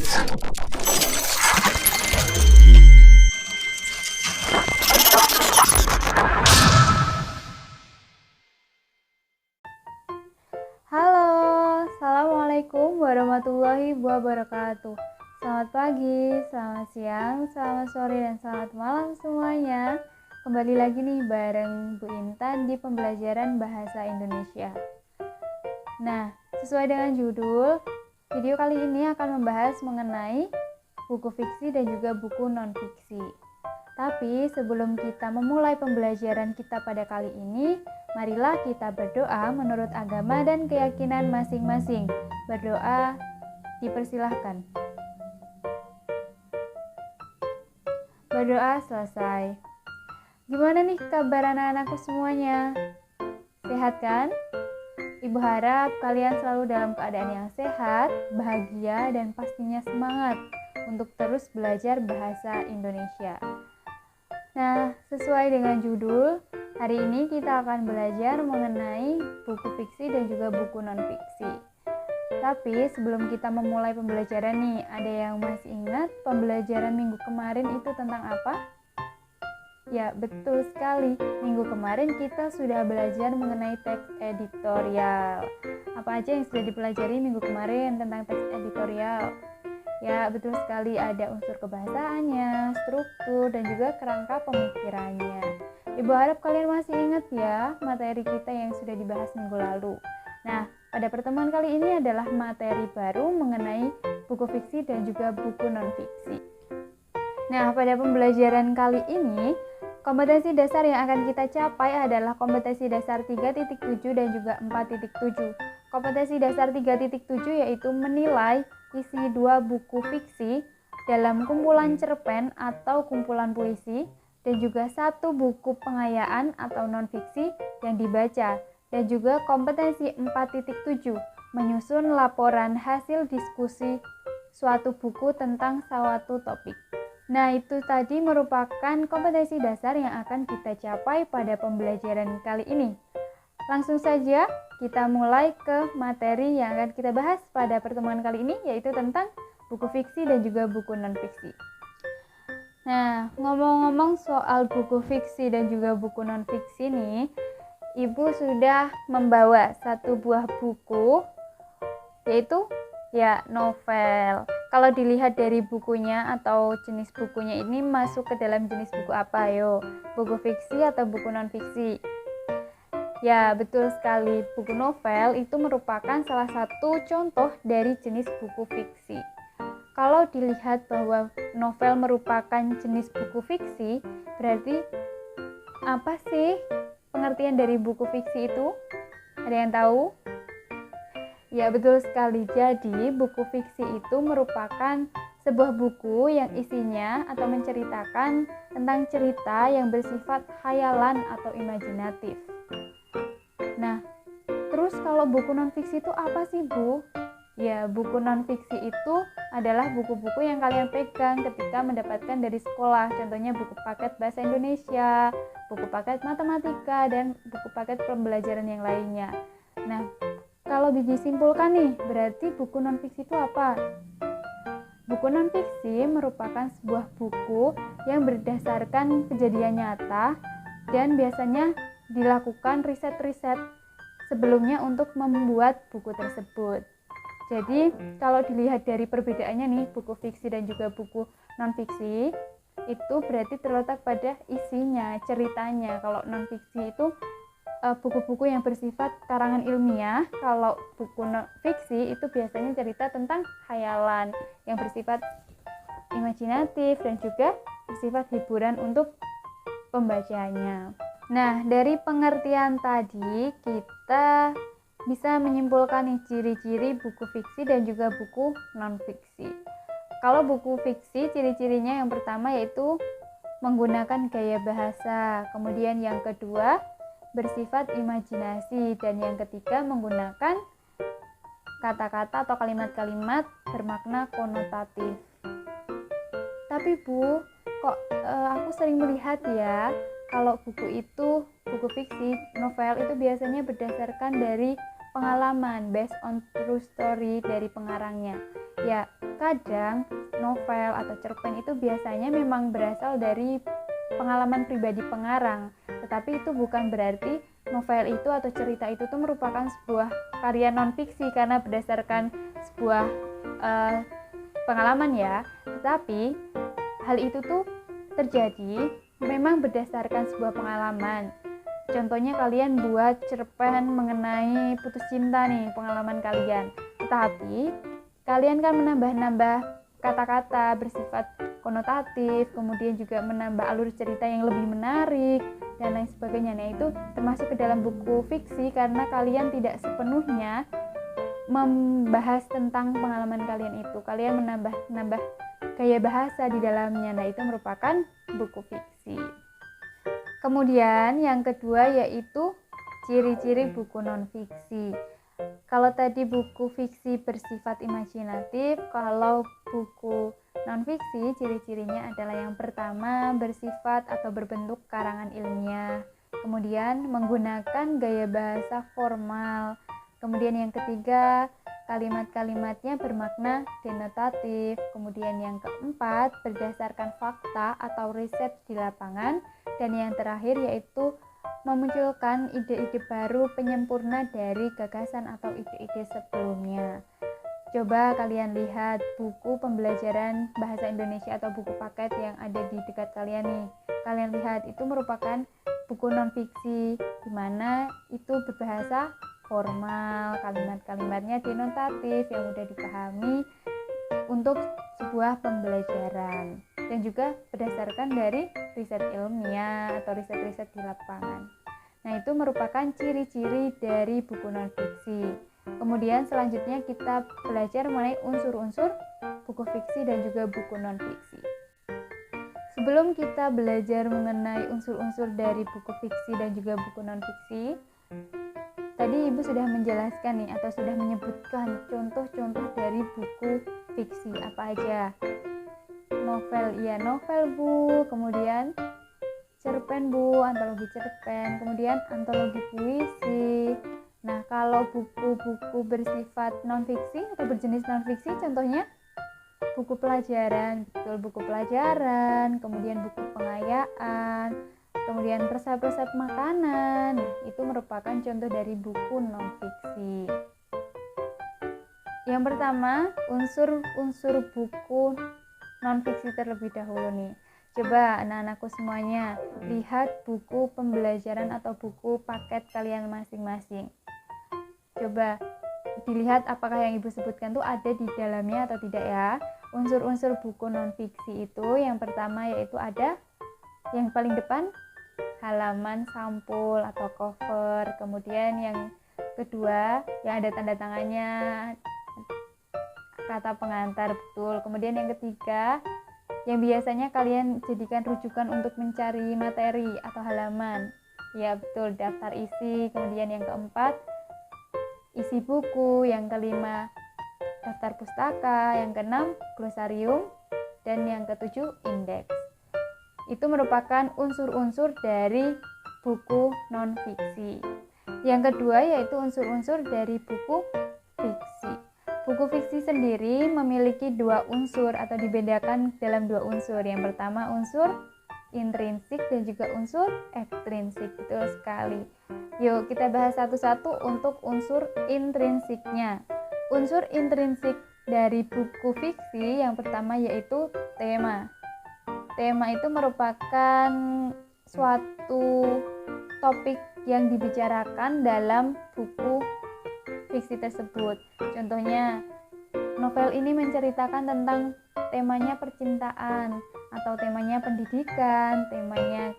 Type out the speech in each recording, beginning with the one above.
Halo, Assalamualaikum warahmatullahi wabarakatuh. Selamat pagi, selamat siang, selamat sore, dan selamat malam semuanya. Kembali lagi nih bareng Bu Intan di pembelajaran Bahasa Indonesia. Nah, sesuai dengan judul, video kali ini akan membahas mengenai buku fiksi dan juga buku non-fiksi. Tapi sebelum kita memulai pembelajaran kita pada kali ini, marilah kita berdoa menurut agama dan keyakinan masing-masing. Berdoa dipersilahkan. Berdoa selesai. Gimana nih kabar anak-anakku semuanya? Sehat kan? Ibu harap kalian selalu dalam keadaan yang sehat, bahagia, dan pastinya semangat untuk terus belajar bahasa Indonesia. Nah, sesuai dengan judul, hari ini kita akan belajar mengenai buku fiksi dan juga buku non-fiksi. Tapi sebelum kita memulai pembelajaran nih, ada yang masih ingat pembelajaran minggu kemarin itu tentang apa? Ya, betul sekali. Minggu kemarin kita sudah belajar mengenai teks editorial. Apa aja yang sudah dipelajari minggu kemarin tentang teks editorial? Ya, betul sekali, ada unsur kebahasaannya, struktur, dan juga kerangka pemikirannya. Ibu harap kalian masih ingat ya materi kita yang sudah dibahas minggu lalu. Nah, pada pertemuan kali ini adalah materi baru mengenai buku fiksi dan juga buku non-fiksi. Nah, pada pembelajaran kali ini, kompetensi dasar yang akan kita capai adalah kompetensi dasar 3.7 dan juga 4.7. Kompetensi dasar 3.7 yaitu menilai isi dua buku fiksi dalam kumpulan cerpen atau kumpulan puisi dan juga satu buku pengayaan atau non-fiksi yang dibaca. Dan juga kompetensi 4.7 menyusun laporan hasil diskusi suatu buku tentang suatu topik. Nah, itu tadi merupakan kompetensi dasar yang akan kita capai pada pembelajaran kali ini. Langsung saja kita mulai ke materi yang akan kita bahas pada pertemuan kali ini, yaitu tentang buku fiksi dan juga buku non-fiksi. Nah, ngomong-ngomong soal buku fiksi dan juga buku non-fiksi nih, Ibu sudah membawa satu buah buku, yaitu ya novel. Kalau dilihat dari bukunya atau jenis bukunya ini masuk ke dalam jenis buku apa, ayo? Buku fiksi atau buku non-fiksi? Ya, betul sekali. Buku novel itu merupakan salah satu contoh dari jenis buku fiksi. Kalau dilihat bahwa novel merupakan jenis buku fiksi, berarti apa sih pengertian dari buku fiksi itu? Ada yang tahu? Ya, betul sekali. Jadi, buku fiksi itu merupakan sebuah buku yang isinya atau menceritakan tentang cerita yang bersifat khayalan atau imajinatif. Nah, terus kalau buku non-fiksi itu apa sih, Bu? Ya, buku non-fiksi itu adalah buku-buku yang kalian pegang ketika mendapatkan dari sekolah. Contohnya buku paket bahasa Indonesia, buku paket matematika, dan buku paket pembelajaran yang lainnya. Nah, kalau disimpulkan nih, berarti buku non-fiksi itu apa? Buku non-fiksi merupakan sebuah buku yang berdasarkan kejadian nyata dan biasanya dilakukan riset-riset sebelumnya untuk membuat buku tersebut. Jadi, kalau dilihat dari perbedaannya nih, buku fiksi dan juga buku non-fiksi, itu berarti terletak pada isinya, ceritanya. Kalau non-fiksi itu buku-buku yang bersifat karangan ilmiah, kalau buku fiksi itu biasanya cerita tentang khayalan yang bersifat imajinatif dan juga bersifat hiburan untuk pembacanya. Nah, dari pengertian tadi kita bisa menyimpulkan nih ciri-ciri buku fiksi dan juga buku non-fiksi. Kalau buku fiksi, ciri-cirinya yang pertama yaitu menggunakan gaya bahasa, kemudian yang kedua bersifat imajinasi, dan yang ketiga menggunakan kata-kata atau kalimat-kalimat bermakna konotatif. Tapi Bu, kok aku sering melihat ya, kalau buku fiksi, novel itu biasanya berdasarkan dari pengalaman, based on true story dari pengarangnya. Ya, Kadang novel atau cerpen itu biasanya memang berasal dari pengalaman pribadi pengarang, tetapi itu bukan berarti novel itu atau cerita itu tuh merupakan sebuah karya non-fiksi karena berdasarkan sebuah pengalaman ya. Tetapi hal itu tuh terjadi memang berdasarkan sebuah pengalaman. Contohnya kalian buat cerpen mengenai putus cinta nih, pengalaman kalian. Tetapi kalian kan menambah-nambah kata-kata bersifat konotatif, kemudian juga menambah alur cerita yang lebih menarik dan lain sebagainya. Nah, itu termasuk ke dalam buku fiksi karena kalian tidak sepenuhnya membahas tentang pengalaman kalian itu. Kalian menambah gaya bahasa di dalamnya. Nah, itu merupakan buku fiksi. Kemudian yang kedua yaitu ciri-ciri buku non-fiksi. Kalau tadi buku fiksi bersifat imajinatif, kalau buku non-fiksi ciri-cirinya adalah yang pertama bersifat atau berbentuk karangan ilmiah, kemudian menggunakan gaya bahasa formal, kemudian yang ketiga kalimat-kalimatnya bermakna denotatif, kemudian yang keempat berdasarkan fakta atau riset di lapangan, dan yang terakhir yaitu memunculkan ide-ide baru penyempurna dari gagasan atau ide-ide sebelumnya. Coba kalian lihat buku pembelajaran bahasa Indonesia atau buku paket yang ada di dekat kalian nih. Kalian lihat itu merupakan buku non-fiksi di mana itu berbahasa formal, kalimat-kalimatnya denotatif yang mudah dipahami untuk sebuah pembelajaran dan juga berdasarkan dari riset ilmiah atau riset-riset di lapangan. Nah, itu merupakan ciri-ciri dari buku non-fiksi. Kemudian selanjutnya kita belajar mengenai unsur-unsur buku fiksi dan juga buku non-fiksi. Sebelum kita belajar mengenai unsur-unsur dari buku fiksi dan juga buku non-fiksi, tadi Ibu sudah menjelaskan nih atau sudah menyebutkan contoh-contoh dari buku fiksi apa aja. Novel, iya novel Bu, kemudian cerpen Bu, antologi cerpen, kemudian antologi puisi. Nah, kalau buku-buku bersifat non-fiksi atau berjenis non-fiksi, contohnya buku pelajaran, betul buku pelajaran, kemudian buku pengayaan, kemudian resep-resep makanan, itu merupakan contoh dari buku non-fiksi. Yang pertama, unsur-unsur buku non-fiksi terlebih dahulu nih. Coba anak-anakku semuanya lihat buku pembelajaran atau buku paket kalian masing-masing. Coba dilihat apakah yang Ibu sebutkan tuh ada di dalamnya atau tidak ya. Unsur-unsur buku non-fiksi itu yang pertama yaitu ada yang paling depan halaman sampul atau cover. Kemudian yang kedua yang ada tanda tangannya, kata pengantar, betul. Kemudian yang ketiga yang biasanya kalian jadikan rujukan untuk mencari materi atau halaman, ya betul, daftar isi. Kemudian yang keempat isi buku, yang kelima daftar pustaka, yang keenam glosarium, dan yang ketujuh indeks. Itu merupakan unsur-unsur dari buku non-fiksi. Yang kedua yaitu unsur-unsur dari buku fiksi. Buku fiksi sendiri memiliki dua unsur atau dibedakan dalam dua unsur. Yang pertama unsur intrinsik dan juga unsur ekstrinsik. Betul sekali. Yuk kita bahas satu-satu untuk unsur intrinsiknya. Unsur intrinsik dari buku fiksi yang pertama yaitu tema. Tema itu merupakan suatu topik yang dibicarakan dalam buku fiksi tersebut. Contohnya, novel ini menceritakan tentang temanya percintaan atau temanya pendidikan, temanya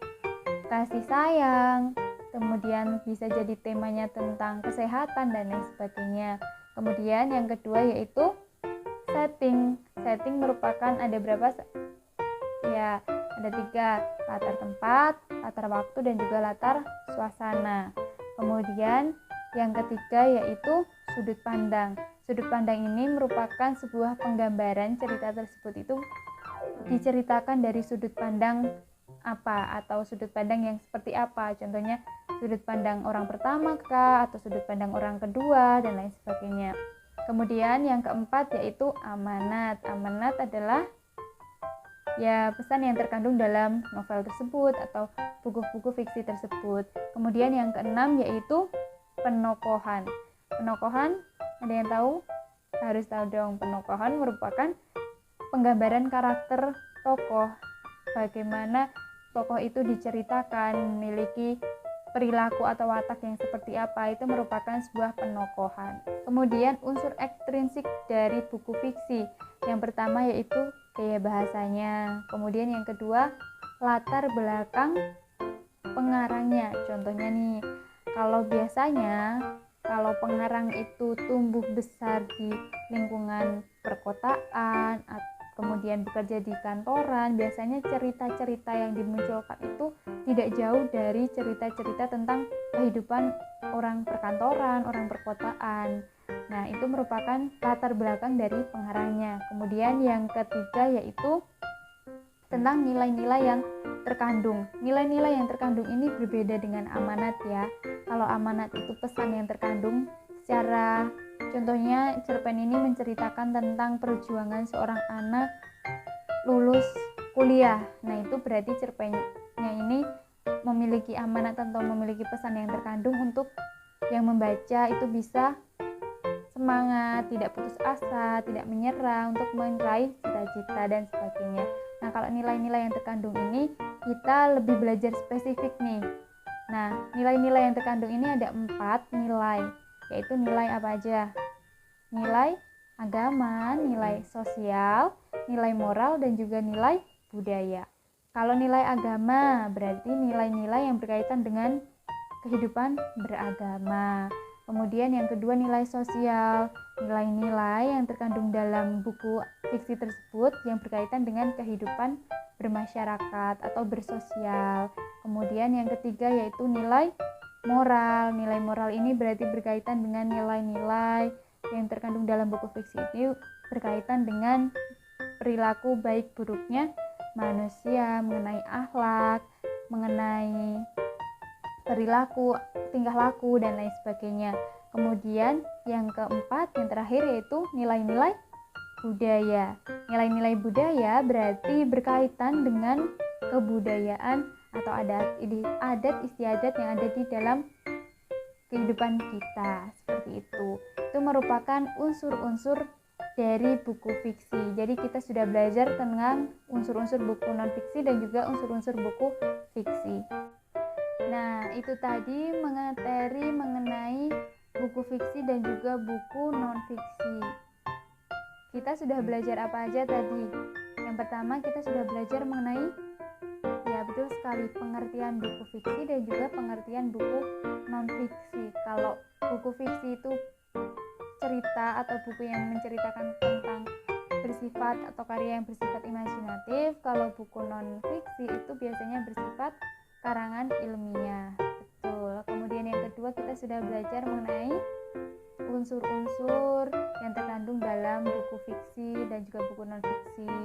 kasih sayang, kemudian bisa jadi temanya tentang kesehatan dan lain sebagainya. Kemudian yang kedua yaitu setting. Setting merupakan ada berapa? Ya, ada 3, latar tempat, latar waktu, dan juga latar suasana. Kemudian yang ketiga yaitu sudut pandang. Sudut pandang ini merupakan sebuah penggambaran cerita tersebut itu diceritakan dari sudut pandang apa atau sudut pandang yang seperti apa. Contohnya sudut pandang orang pertama kah atau sudut pandang orang kedua dan lain sebagainya. Kemudian yang keempat yaitu amanat. Amanat adalah ya pesan yang terkandung dalam novel tersebut atau buku-buku fiksi tersebut. Kemudian yang keenam yaitu penokohan. Penokohan, ada yang tahu? Harus tahu dong, penokohan merupakan penggambaran karakter tokoh. Bagaimana tokoh itu diceritakan, memiliki perilaku atau watak yang seperti apa, itu merupakan sebuah penokohan. Kemudian unsur ekstrinsik dari buku fiksi. Yang pertama yaitu gaya bahasanya. Kemudian yang kedua, latar belakang pengarangnya. Contohnya nih, kalau biasanya kalau pengarang itu tumbuh besar di lingkungan perkotaan, kemudian bekerja di kantoran, biasanya cerita-cerita yang dimunculkan itu tidak jauh dari cerita-cerita tentang kehidupan orang perkantoran, orang perkotaan. Nah, itu merupakan latar belakang dari pengarangnya. Kemudian yang ketiga yaitu tentang nilai-nilai yang terkandung. Nilai-nilai yang terkandung ini berbeda dengan amanat ya. Kalau amanat itu pesan yang terkandung secara, contohnya cerpen ini menceritakan tentang perjuangan seorang anak lulus kuliah. Nah, itu berarti cerpennya ini memiliki amanat atau memiliki pesan yang terkandung untuk yang membaca itu bisa semangat, tidak putus asa, tidak menyerah untuk meraih cita-cita dan sebagainya. Nah, kalau nilai-nilai yang terkandung ini kita lebih belajar spesifik nih. Nah, nilai-nilai yang terkandung ini ada 4 nilai, yaitu nilai apa aja? Nilai agama, nilai sosial, nilai moral, dan juga nilai budaya. Kalau nilai agama berarti nilai-nilai yang berkaitan dengan kehidupan beragama. Kemudian yang kedua nilai sosial, nilai-nilai yang terkandung dalam buku fiksi tersebut yang berkaitan dengan kehidupan bermasyarakat atau bersosial. Kemudian yang ketiga yaitu nilai moral. Nilai moral ini berarti berkaitan dengan nilai-nilai yang terkandung dalam buku fiksi ini berkaitan dengan perilaku baik buruknya manusia, mengenai akhlak, mengenai perilaku, tingkah laku, dan lain sebagainya. Kemudian yang keempat, yang terakhir yaitu nilai-nilai budaya. Nilai-nilai budaya berarti berkaitan dengan kebudayaan atau adat istiadat yang ada di dalam kehidupan kita, seperti itu. Itu merupakan unsur-unsur dari buku fiksi. Jadi kita sudah belajar tentang unsur-unsur buku non-fiksi dan juga unsur-unsur buku fiksi. Nah, itu tadi materi mengenai buku fiksi dan juga buku non-fiksi. Kita sudah belajar apa aja tadi? Yang pertama kita sudah belajar mengenai, ya betul sekali, pengertian buku fiksi dan juga pengertian buku non-fiksi. Kalau buku fiksi itu cerita atau buku yang menceritakan tentang bersifat atau karya yang bersifat imajinatif. Kalau buku non-fiksi itu biasanya bersifat karangan ilmiah. Betul. Kemudian yang kedua kita sudah belajar mengenai unsur-unsur yang terkandung dalam buku fiksi dan juga buku non-fiksi,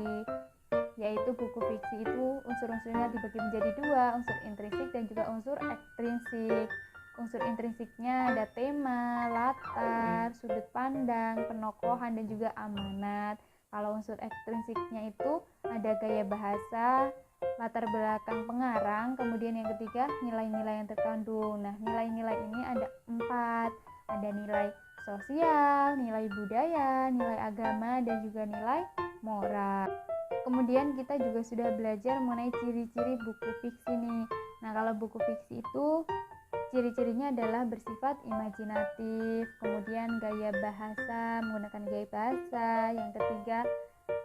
yaitu buku fiksi itu unsur-unsurnya dibagi menjadi 2, unsur intrinsik dan juga unsur ekstrinsik. Unsur intrinsiknya ada tema, latar, sudut pandang, penokohan, dan juga amanat. Kalau unsur ekstrinsiknya itu ada gaya bahasa, latar belakang pengarang, kemudian yang ketiga nilai-nilai yang terkandung. Nah, nilai-nilai ini ada 4. Ada nilai sosial, nilai budaya, nilai agama, dan juga nilai moral. Kemudian kita juga sudah belajar mengenai ciri-ciri buku fiksi nih. Nah, kalau buku fiksi itu ciri-cirinya adalah bersifat imajinatif, kemudian gaya bahasa, menggunakan gaya bahasa. Yang ketiga,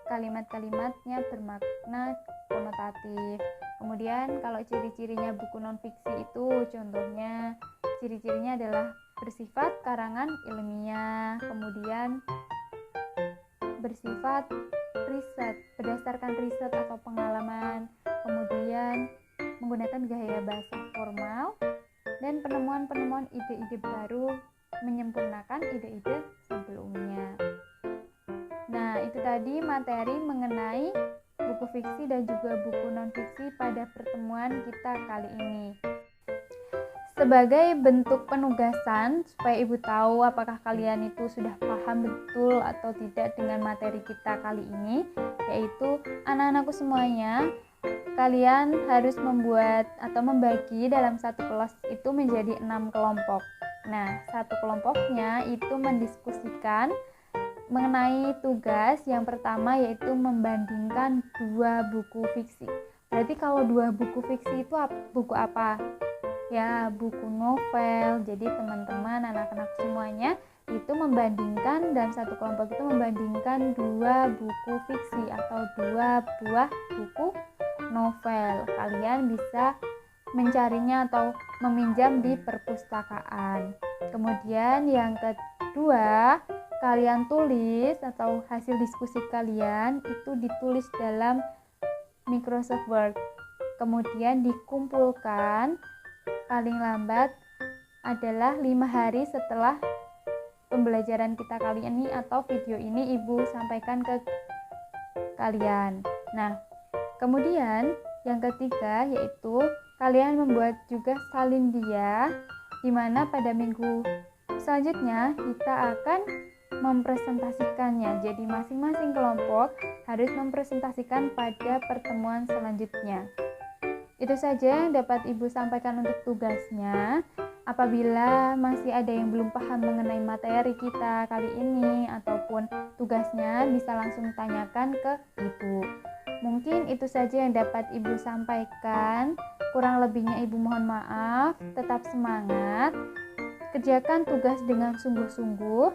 kalimat-kalimatnya bermakna konotatif. Kemudian kalau ciri-cirinya buku non-fiksi itu contohnya, ciri-cirinya adalah bersifat karangan ilmiah, kemudian bersifat riset, berdasarkan riset atau pengalaman, kemudian menggunakan gaya bahasa formal, dan penemuan-penemuan ide-ide baru menyempurnakan ide-ide sebelumnya. Nah, itu tadi materi mengenai buku fiksi dan juga buku non-fiksi pada pertemuan kita kali ini. sebagai bentuk penugasan supaya Ibu tahu apakah kalian itu sudah paham betul atau tidak dengan materi kita kali ini, yaitu anak-anakku semuanya, kalian harus membuat atau membagi dalam satu kelas itu menjadi 6 kelompok. Nah, satu kelompoknya itu mendiskusikan mengenai tugas yang pertama, yaitu membandingkan 2 buku fiksi. Berarti kalau 2 buku fiksi itu buku apa? Ya, buku novel. Jadi teman-teman, anak-anak semuanya itu membandingkan, dan satu kelompok itu membandingkan 2 buku fiksi atau 2 buah buku novel. Kalian bisa mencarinya atau meminjam di perpustakaan. Kemudian yang kedua, kalian tulis atau hasil diskusi kalian itu ditulis dalam Microsoft Word. Kemudian dikumpulkan paling lambat adalah 5 hari setelah pembelajaran kita kali ini atau video ini Ibu sampaikan ke kalian. Nah, kemudian yang ketiga yaitu kalian membuat juga salin dia, di mana pada minggu selanjutnya kita akan mempresentasikannya. Jadi masing-masing kelompok harus mempresentasikan pada pertemuan selanjutnya. Itu saja yang dapat Ibu sampaikan untuk tugasnya. Apabila masih ada yang belum paham mengenai materi kita kali ini ataupun tugasnya, bisa langsung tanyakan ke Ibu. Mungkin itu saja yang dapat Ibu sampaikan. Kurang lebihnya Ibu mohon maaf. Tetap semangat. Kerjakan tugas dengan sungguh-sungguh.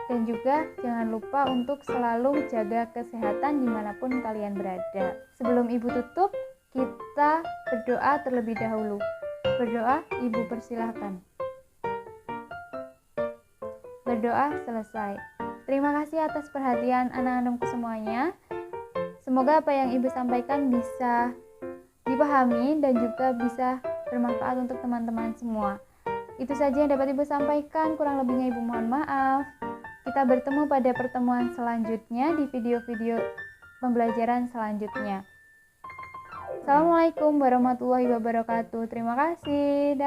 Dan juga jangan lupa untuk selalu jaga kesehatan dimanapun kalian berada. Sebelum Ibu tutup, kita berdoa terlebih dahulu. Berdoa, Ibu persilahkan. Berdoa selesai. Terima kasih atas perhatian anak-anakku semuanya. Semoga apa yang Ibu sampaikan bisa dipahami dan juga bisa bermanfaat untuk teman-teman semua. Itu saja yang dapat Ibu sampaikan. Kurang lebihnya Ibu mohon maaf. Kita bertemu pada pertemuan selanjutnya di video-video pembelajaran selanjutnya. Assalamualaikum warahmatullahi wabarakatuh. Terima kasih.